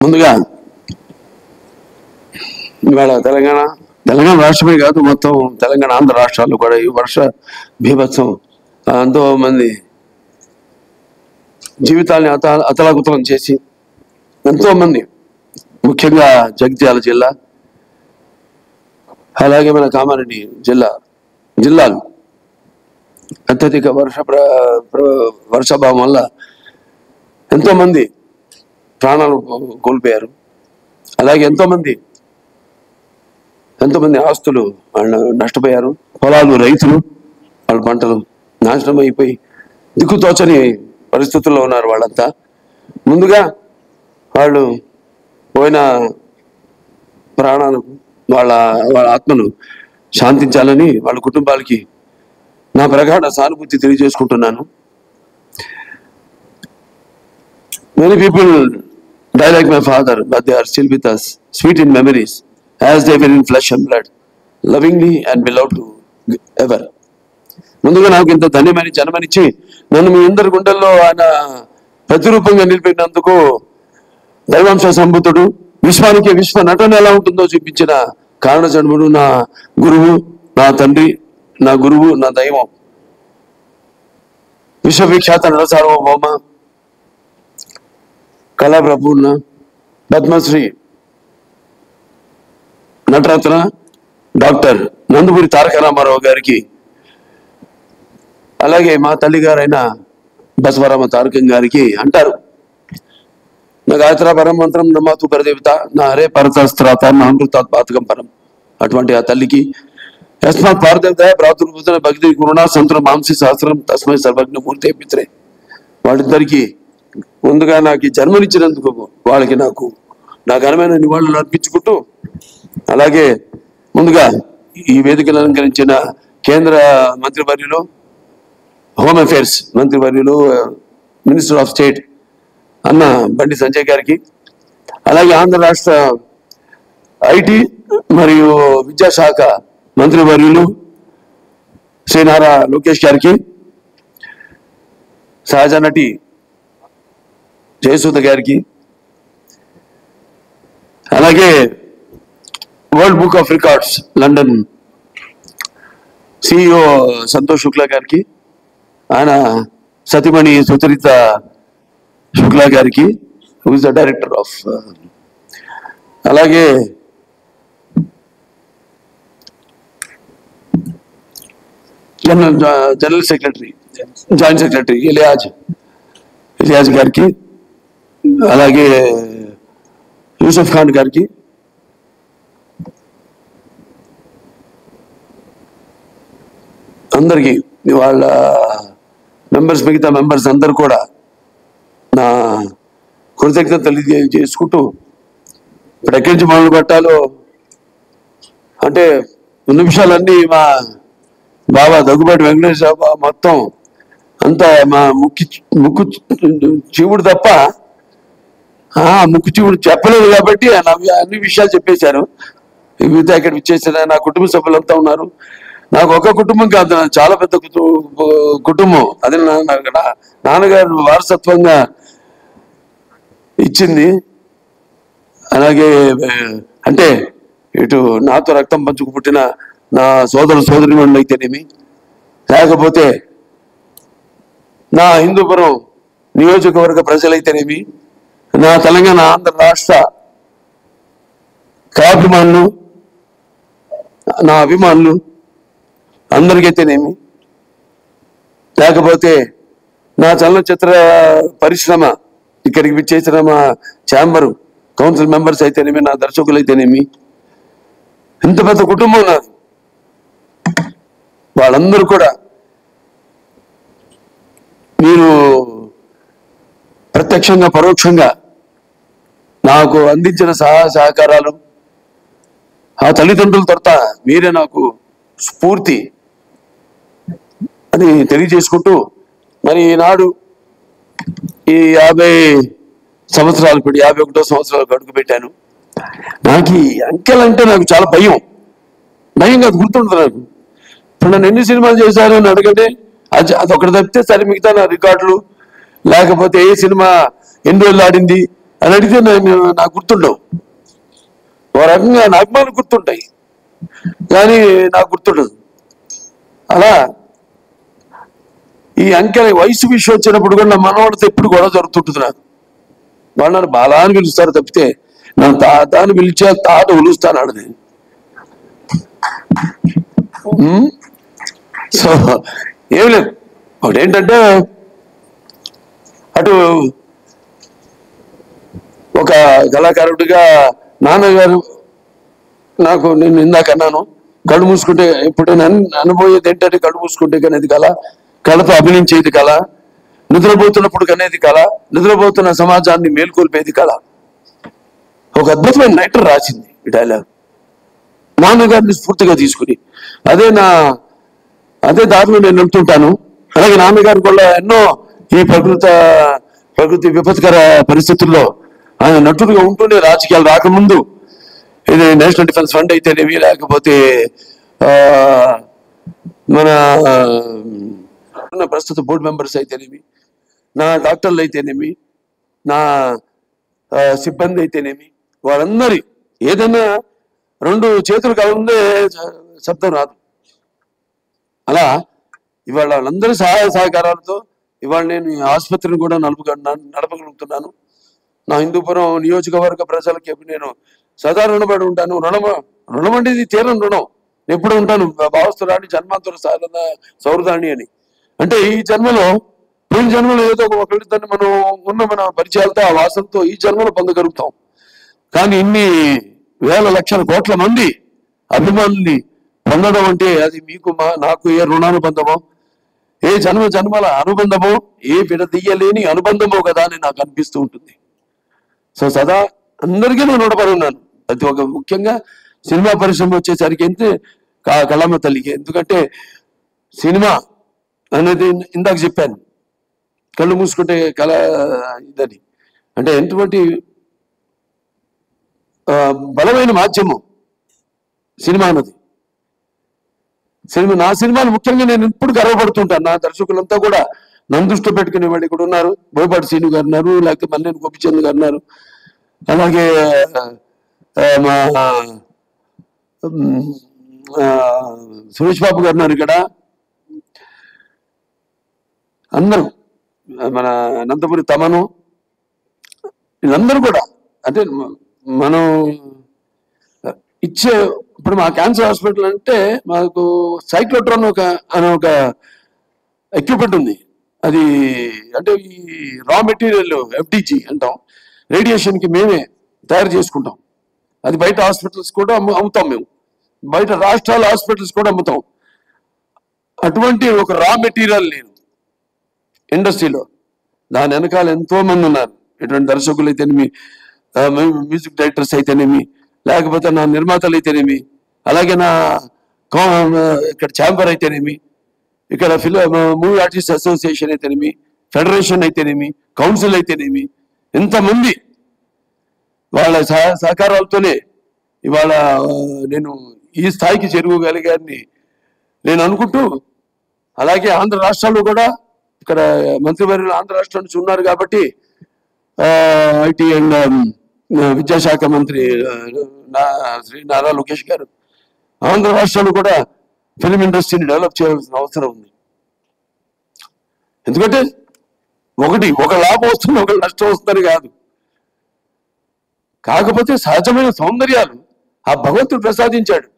ముందుగా ఇవాళ తెలంగాణ రాష్ట్రమే కాదు, మొత్తం తెలంగాణ ఆంధ్ర రాష్ట్రాల్లో కూడా ఈ వర్ష బీభత్సం ఎంతో మంది జీవితాల్ని అతలాకుతలం చేసి ఎంతో మంది, ముఖ్యంగా జగిత్యాల జిల్లా, అలాగే మన కామారెడ్డి జిల్లాలు అత్యధిక వర్షాభావం వల్ల ఎంతో మంది ప్రాణాలు కోల్పోయారు. అలాగే ఎంతో మంది ఆస్తులు వాళ్ళు నష్టపోయారు. పొలాలు, రైతులు వాళ్ళ పంటలు నాశనం అయిపోయి దిక్కుతోచని పరిస్థితుల్లో ఉన్నారు వాళ్ళంతా. ముందుగా వాళ్ళు పోయిన ప్రాణాలకు వాళ్ళ ఆత్మలు శాంతించాలని వాళ్ళ కుటుంబాలకి నా ప్రగాఢ సానుభూతి తెలియజేసుకుంటున్నాను. Many people die like my father, but they are still with us, sweet in memories, as they were in flesh and blood, lovingly and beloved to ever. ముందుగా నాకు ఇంత ధన్యమైన జన్మనిచ్చి నన్ను మీ అందరి గుండెల్లో ఆయన ప్రతిరూపంగా నిలిపినందుకు దైవాంశ సంభూతుడు, విశ్వానికి విశ్వ నటన ఎలా ఉంటుందో చూపించిన కారణ జన్ముడు, నా గురువు, నా తండ్రి, నా గురువు, నా దైవం, విశ్వవిఖ్యాత నట సార్వభౌమ, కళాప్రపూర్ణ, పద్మశ్రీ, నటరత్న డాక్టర్ నందమూరి తారక రామారావు గారికి, అలాగే మా తల్లి గారైన బసవరామ తారకం గారికి అంటారు, నా గాయత్ర పరం మంత్రం నమాతు పరదేవత నా హరే పరతస్త్రాత నా అమృతాత్ పాతకం పరం. అటువంటి ఆ తల్లికి యస్మాత్ పారదేవత ప్రాతుర్భూత భక్తి గురుణా సంతుల మాంసి సహస్రం తస్మై సర్వజ్ఞ మూర్తే పిత్రే. వాళ్ళిద్దరికి ముందుగా నాకు జన్మనిచ్చినందుకు వాళ్ళకి నా ఘనమైన నివాళులు అర్పించుకుంటూ, అలాగే ముందుగా ఈ వేదికను అలంకరించిన కేంద్ర మంత్రివర్యులు, హోమ్ అఫైర్స్ మంత్రివర్యులు, మినిస్టర్ ఆఫ్ స్టేట్ అన్న బండి సంజయ్ గారికి, అలాగే ఆంధ్ర రాష్ట్ర ఐటీ మరియు విద్యాశాఖ మంత్రివర్యులు శ్రీ నారా లోకేష్ గారికి, సహజ నటి జయసుధ గారికి, అలాగే world book of records London CEO Santosh Shukla గారికి, ఆయన సతీమణి సుచరిత శుక్లా గారికి, who is the director of, అలాగే general secretary, joint secretary Iliyaz గారికి, అలాగే యూసఫ్ ఖాన్ గారికి, అందరికీ వాళ్ళ మిగతా మెంబర్స్ అందరు కూడా నా కృతజ్ఞత తెలియజేసుకుంటూ, ఇప్పుడు ఎక్కడి నుంచి మొదలు పెట్టాలో అంటే నిమిషాలన్నీ మా బాబా దగ్గుబాటి వెంకటేశ్వర బాబా మొత్తం అంతా మా ముక్కు చీవుడు తప్ప ముక్కు చీవుడు చెప్పలేదు కాబట్టి అన్ని విషయాలు చెప్పేశారు. మిగతా ఇక్కడ ఇచ్చేసిన నా కుటుంబ సభ్యులంతా ఉన్నారు. నాకు ఒక కుటుంబం కాదు, చాలా పెద్ద కుటుంబం. అది నాన్నగారు వారసత్వంగా ఇచ్చింది. అలాగే అంటే ఇటు నాతో రక్తం పంచుకు పుట్టిన నా సోదరిమణులు అయితేనేమి, లేకపోతే నా హిందూపురం నియోజకవర్గ ప్రజలైతేనేమి, నా తెలంగాణ ఆంధ్ర రాష్ట్ర కళాభిమానులు, నా అభిమానులు అందరికైతేనేమి, లేకపోతే నా చలనచిత్ర పరిశ్రమ ఇక్కడికి విచ్చేసిన మా ఛాంబరు కౌన్సిల్ మెంబర్స్ అయితేనేమి, నా దర్శకులు అయితేనేమి, ఇంత పెద్ద కుటుంబం నాది. వాళ్ళందరూ కూడా మీరు ప్రత్యక్షంగా పరోక్షంగా నాకు అందించిన సహకారాలు, ఆ తల్లిదండ్రుల తర్వాత మీరే నాకు స్ఫూర్తి అని తెలియజేసుకుంటూ, మరి ఈనాడు ఈ 50 సంవత్సరాలు, ఇప్పుడు 51వ సంవత్సరాలకు అడుగు పెట్టాను. నాకు ఈ అంకెలంటే నాకు చాలా భయం కాదు, గుర్తుంటుంది నాకు. ఇప్పుడు నన్ను ఎన్ని సినిమాలు చేశాను అని అడగండి, అదొకటి తప్పితే సరే మిగతా నా రికార్డులు, లేకపోతే ఏ సినిమా ఎన్ని రోజులు ఆడింది, అని అడిగితే నాకు గుర్తుండవు. ఓ రకంగా నా అభిమానులు గుర్తుంటాయి కానీ నాకు గుర్తుండదు. అలా ఈ అంకెల వయసు విషయం వచ్చినప్పుడు కూడా నా మనవాళ్ళతో ఎప్పుడు గొడవ జరుగుతుంటుంది. నాకు వాళ్ళు నన్ను బాలా అని పిలుస్తారు తప్పితే నన్ను తాత అని పిలిచే తాత పిలుస్తాను ఆడది. సో ఏం లేదు. ఒకటేంటంటే అటు ఒక కళాకారుడిగా నాన్నగారు నాకు, నేను ఇందాక అన్నాను, కళ్ళు మూసుకుంటే ఇప్పుడు అనుభవేది ఏంటంటే కళ్ళు మూసుకుంటే కనేది కళ, కళతో అభినయించేది కళ, నిద్రపోతున్నప్పుడు కనేది కళ, నిద్రపోతున్న సమాజాన్ని మేల్కొల్పేది కళ. ఒక అద్భుతమైన రైటర్ రాసింది ఈ డైలాగ్, నాన్నగారిని స్ఫూర్తిగా తీసుకుని. అదే దారిలో నేను వెళ్తుంటాను. అలాగే నాన్నగారు కూడా ఎన్నో ఈ ప్రకృతి విపత్కర పరిస్థితుల్లో ఆయన నటుడుగా ఉంటూనే రాజకీయాలు రాకముందు ఇది నేషనల్ డిఫెన్స్ ఫండ్ అయితేనేమి, లేకపోతే మన ప్రస్తుత బోర్డు మెంబర్స్ అయితేనేమి, నా డాక్టర్లు అయితేనేమి, నా సిబ్బంది అయితేనేమి, వాళ్ళందరి ఏదైనా రెండు చేతులు కావాలంటే శబ్దం రాదు. అలా ఇవాళ వాళ్ళందరి సహాయ సహకారాలతో ఇవాళ నేను ఈ ఆసుపత్రిని కూడా నడపగలుగుతున్నాను. నా హిందూపురం నియోజకవర్గ ప్రజలకి నేను సదా రుణపడి ఉంటాను. రుణం అంటే ఇది తీరని రుణం. ఎప్పుడు ఉంటాను, భావస్తురాణి జన్మాంతర సౌరదాణి అని. అంటే ఈ జన్మలో, పోయిన జన్మలో ఏదో ఒకరిద్దరిని మన పరిచయాలతో ఆ వాసనతో ఈ జన్మలో పొందగలుగుతాం. కానీ ఇన్ని వేల లక్షల కోట్ల మంది అభిమానుల్ని పొందడం అంటే అది మీకు నాకు ఏ రుణానుబంధమో, ఏ జన్మల అనుబంధమో, ఏ విడదీయలేని అనుబంధమో కదా అని నాకు అనిపిస్తూ ఉంటుంది. సో సదా అందరికీ నేను రుణపడి ఉన్నాను. అది ఒక ముఖ్యంగా సినిమా పరిశ్రమ వచ్చేసరికి అయితే కళమ్మ తల్లికి. ఎందుకంటే సినిమా అనేది ఇందాక చెప్పాను, కళ్ళు మూసుకుంటే కళ ఇదని. అంటే ఎటువంటి బలమైన మాధ్యమం సినిమా అన్నది. నా సినిమాలు ముఖ్యంగా నేను ఇప్పుడు గర్వపడుతుంటాను. నా దర్శకులంతా కూడా నన్ను దృష్టి పెట్టుకునే వాళ్ళు ఇక్కడ ఉన్నారు. బోయపాటి శ్రీను గారు ఉన్నారు, లేకపోతే మల్లేని గోపిచంద్ గారు ఉన్నారు, అలాగే మా సురేష్ బాబు గారు ఉన్నారు ఇక్కడ. అందరూ, మన అనంతపురి తమను, వీళ్ళందరూ కూడా అంటే మనం ఇచ్చే, ఇప్పుడు మా క్యాన్సర్ హాస్పిటల్ అంటే మాకు సైక్లోట్రాన్ అనే ఒక ఎక్విప్మెంట్ ఉంది. అది అంటే ఈ రా మెటీరియల్ FDG అంటాం, రేడియేషన్కి మేమే తయారు చేసుకుంటాం. అది బయట హాస్పిటల్స్ కూడా అమ్ముతాం మేము, బయట రాష్ట్రాల హాస్పిటల్స్ కూడా అమ్ముతాం. అటువంటి ఒక రా మెటీరియల్ నేను ఇండస్ట్రీలో, దాని వెనకాల ఎంతో మంది ఉన్నారు. ఎటువంటి దర్శకులు అయితేనేమి, మ్యూజిక్ డైరెక్టర్స్ అయితేనేమి, లేకపోతే నా నిర్మాతలు అయితేనేమి, అలాగే నా ఇక్కడ ఛాంబర్ అయితేనేమి, ఇక్కడ మూవీ ఆర్టిస్ట్ అసోసియేషన్ అయితేనేమి, ఫెడరేషన్ అయితేనేమి, కౌన్సిల్ అయితేనేమి, ఇంతమంది వాళ్ళ సహకారాలతోనే ఇవాళ నేను ఈ స్థాయికి చేరుకోగలిగాన్ని నేను అనుకుంటూ, అలాగే ఆంధ్ర రాష్ట్రాల్లో కూడా ఇక్కడ మంత్రివర్యులు ఆంధ్ర రాష్ట్రం నుంచి ఉన్నారు కాబట్టి ఐటీ అండ్ విద్యాశాఖ మంత్రి శ్రీ నారా లోకేష్ గారు ఆంధ్ర రాష్ట్రాలు కూడా ఫిలిం ఇండస్ట్రీని డెవలప్ చేయాల్సిన అవసరం ఉంది. ఎందుకంటే ఒక లాభం వస్తుంది, ఒక నష్టం వస్తుందని కాదు. కాకపోతే సహజమైన సౌందర్యాలు ఆ భగవంతుడు ప్రసాదించాడు.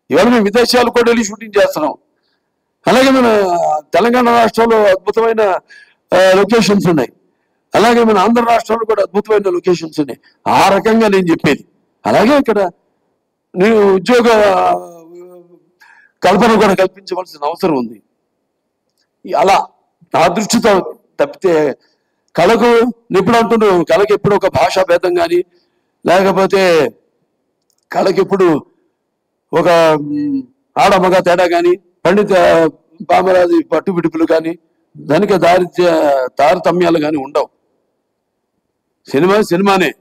ఇవాళ మేము విదేశాలు కూడా వెళ్ళి షూటింగ్ చేస్తున్నాం. అలాగే మన తెలంగాణ రాష్ట్రంలో అద్భుతమైన లొకేషన్స్ ఉన్నాయి, అలాగే మన ఆంధ్ర రాష్ట్రంలో కూడా అద్భుతమైన లొకేషన్స్ ఉన్నాయి. ఆ రకంగా నేను చెప్పేది. అలాగే ఇక్కడ నేను ఉద్యోగ కల్పన కూడా కల్పించవలసిన అవసరం ఉంది. అలా నా దృష్టితో తప్పితే కళకు ఎప్పుడు అంటున్నాను, కళకి ఎప్పుడు ఒక భాషా భేదం కానీ, లేకపోతే కళకి ఎప్పుడు ఒక ఆడమగ తేడా కానీ, పండిత పామరాది పట్టు విడుపులు కానీ, ధనిక తారతమ్యాలు కానీ ఉండవు. సినిమానే.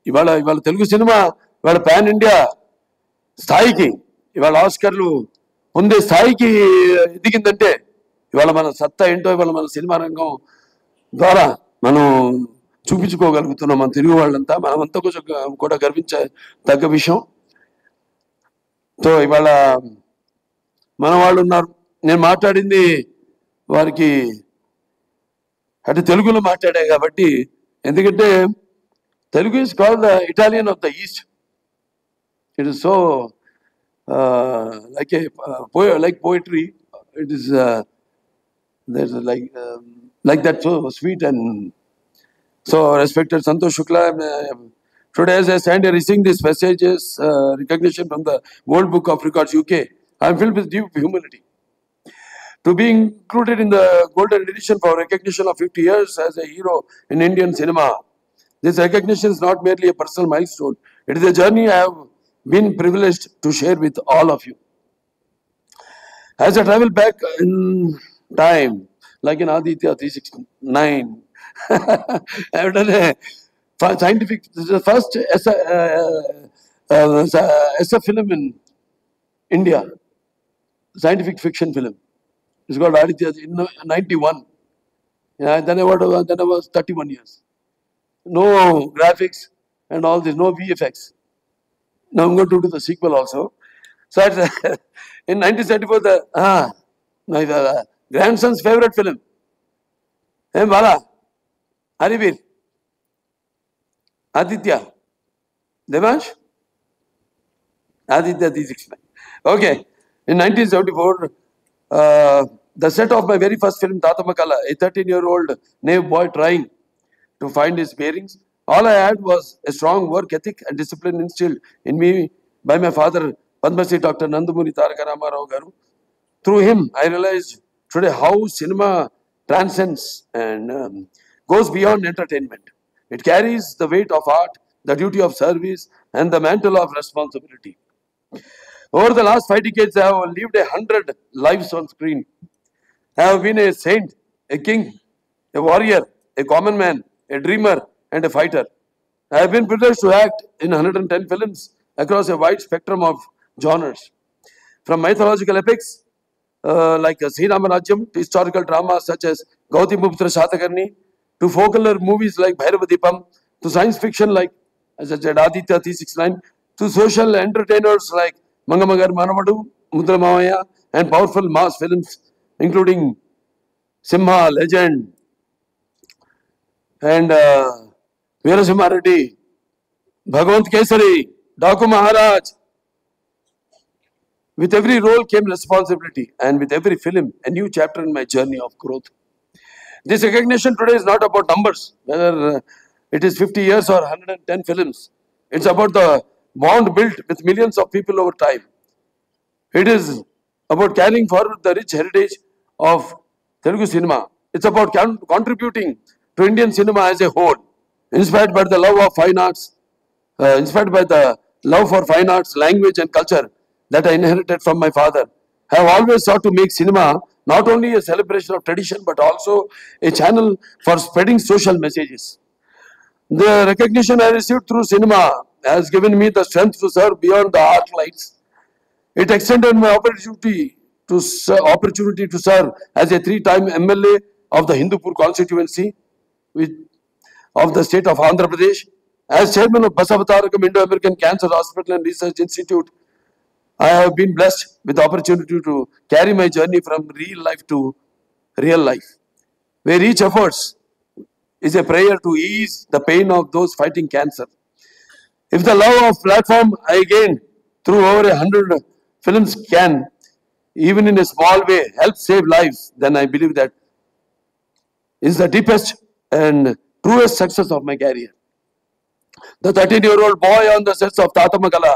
ఇవాళ తెలుగు సినిమా ఇవాళ పాన్ ఇండియా స్థాయికి, ఇవాళ ఆస్కర్లు పొందే స్థాయికి ఎదిగిందంటే ఇవాళ మన సత్తా ఏంటో ఇవాళ మన సినిమా రంగం ద్వారా మనం చూపించుకోగలుగుతున్నాం మన తెలుగు వాళ్ళంతా. మనమంతా కొంచెం కూడా గర్వించ తగ్గ విషయం. సో ఇవాళ మన వాళ్ళు ఉన్నారు. నేను మాట్లాడింది వారికి అంటే తెలుగులో మాట్లాడా కాబట్టి, ఎందుకంటే Telugu is called the Italian of the east. It is so like poetry. It is there's like that, so sweet. And so respected Santosh Shukla, today as I stand here receiving these messages, recognition from the World Book of Records UK, I am filled with deep humility to be included in the golden edition for recognition of 50 years as a hero in Indian cinema. This recognition is not merely a personal milestone. It is a journey I have been privileged to share with all of you. As I travel back in time, like in Aditya 369, I have done a scientific, this is the first SF film in India, scientific fiction film. It's called Aditya in 91. Yeah, then I was 31 years. No graphics and all this, no VFX. Now I'm going to do the sequel also. So in 1974, my grandson's favorite film. Hey, Bala, Haribir, Aditya, Devansh, Aditya 369. Okay, in 1974, the set of my very first film, Tata Makala, a 13-year-old naive boy trying to find his bearings. All I had was a strong work ethic and discipline instilled in me by my father, Padma Shri Dr. Nandamuni Taraka Ramarao Garu. Through him, I realized today how cinema transcends and goes beyond entertainment. It carries the weight of art, the duty of service, and the mantle of responsibility. Over the last 5 decades, I have lived 100 lives on screen. I have been a saint, a king, a warrior, a common man, a dreamer, and a fighter. I have been privileged to act in 110 films across a wide spectrum of genres, from mythological epics like Sri Ramarajyam to historical dramas such as Gautamiputra Shatakarni, to folklore movies like Bhairavadipam, to science fiction like, as I said, Aditya 369, to social entertainers like Mangamagar Manavadu, Mudra Mamaya, and powerful mass films including Simha, Legend, and Veerasimha Reddy, Bhagwant Kesari, Daku Maharaj. With every role came responsibility, and with every film, a new chapter in my journey of growth. This recognition today is not about numbers, whether it is 50 years or 110 films. It's about the bond built with millions of people over time. It is about carrying forward the rich heritage of Telugu cinema. It's about contributing to Indian cinema as a whole, inspired by the love of fine arts, inspired by the love for fine arts, language, and culture that I inherited from my father. I have always sought to make cinema not only a celebration of tradition but also a channel for spreading social messages. The recognition I received through cinema has given me the strength to serve beyond the art lights. It extended my opportunity to serve as a 3-time MLA of the Hindupur constituency of the state of Andhra Pradesh, as chairman of Basavatarakam Indo-American Cancer Hospital and Research Institute. I have been blessed with the opportunity to carry my journey from real life to real life, where each effort is a prayer to ease the pain of those fighting cancer. If the love of platform I gained through over 100 films can, even in a small way, help save lives, then I believe that is the deepest and truest success of my career. The 13-year-old boy on the sets of Tata Makala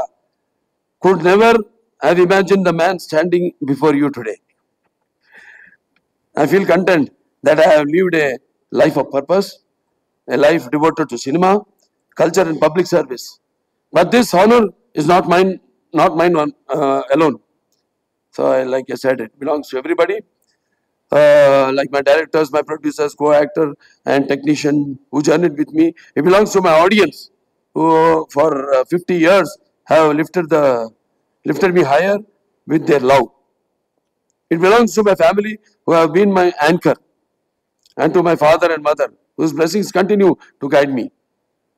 could never have imagined the man standing before you today. I feel content that I have lived a life of purpose, a life devoted to cinema, culture, and public service. But this honor is not mine alone. So, like I said, it belongs to everybody. Like my directors, my producers, co-actor, and technician who journeyed with me. It belongs to my audience who, for 50 years, have lifted me higher with their love. It belongs to my family who have been my anchor, and to my father and mother whose blessings continue to guide me.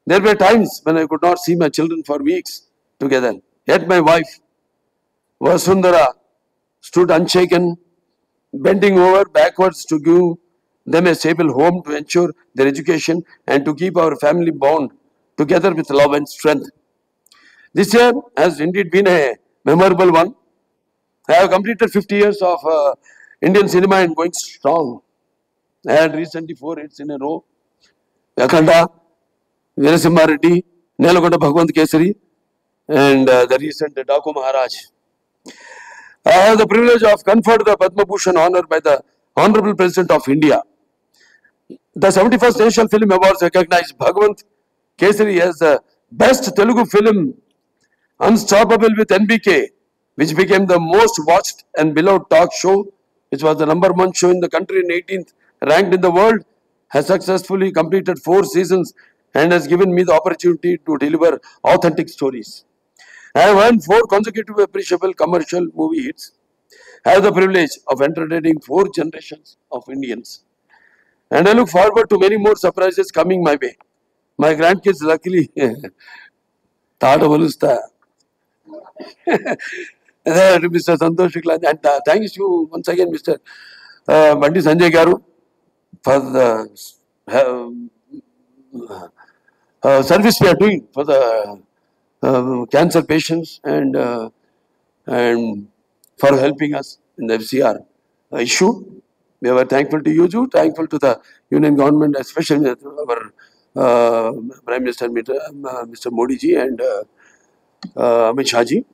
There were times when I could not see my children for weeks together. Yet my wife, Vasundhara, stood unshaken, bending over backwards to give them a stable home to ensure their education and to keep our family bond together with love and strength. This year has indeed been a memorable one. I have completed 50 years of Indian cinema and going strong. I had recently 4 hits in a row. Akhanda, Veerasimha Reddy, Nelagonda Bhagwant Kesari, and the recent Daku Maharaj. I have the privilege of conferred the Padma Bhushan honor by the Honorable President of India. The 71st National Film Awards recognized Bhagwant Kesari as the best Telugu film, Unstoppable with NBK, which became the most watched and beloved talk show, which was the #1 show in the country and 18th ranked in the world, has successfully completed 4 seasons and has given me the opportunity to deliver authentic stories. I have earned 4 consecutive appreciable commercial movie hits. I have the privilege of entertaining 4 generations of Indians. And I look forward to many more surprises coming my way. My grandkids luckily thought of Mr. Santosh Shukla, and thanks to once again Mr. Bandi Sanjay Garu for the service we are doing for the cancer patients and for helping us in the FCR issue. We were thankful to you, thankful to the Union government, especially our Prime Minister Mr. Modi ji and Amit Shah ji,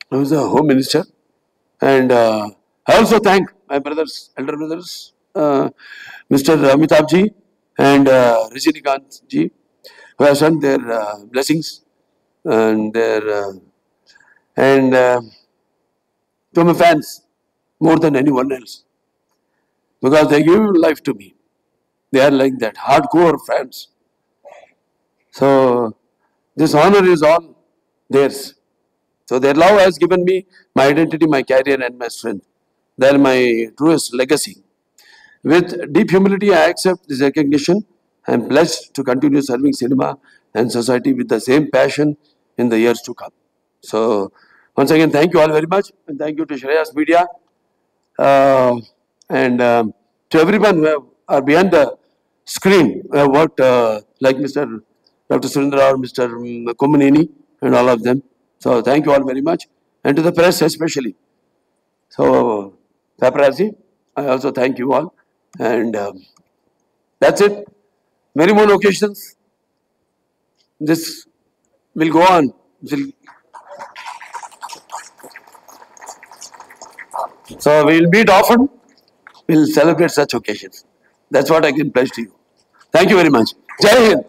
who is the Home Minister. And I also thank my brothers, elder brothers, Mr. Amitabh ji and Rajinikanth ji, who have sent their blessings and their to my fans more than anyone else, because they give life to me. They are like that, hardcore fans. So this honor is all theirs. So their love has given me my identity, my career and my strength. They are my truest legacy. With deep humility, I accept this recognition. I am blessed to continue serving cinema and society with the same passion in the years to come. So once again, thank you all very much, and thank you to Shreyas Media and to everyone who are behind the screen, who have worked like Mr. Dr. Surendra or Mr. Kumanini and all of them. So thank you all very much, and to the press especially. So Paparazzi, I also thank you all, and that's it. Many more occasions. This will go on. So we will meet often. We will celebrate such occasions. That's what I can pledge to you. Thank you very much. Jai Hind.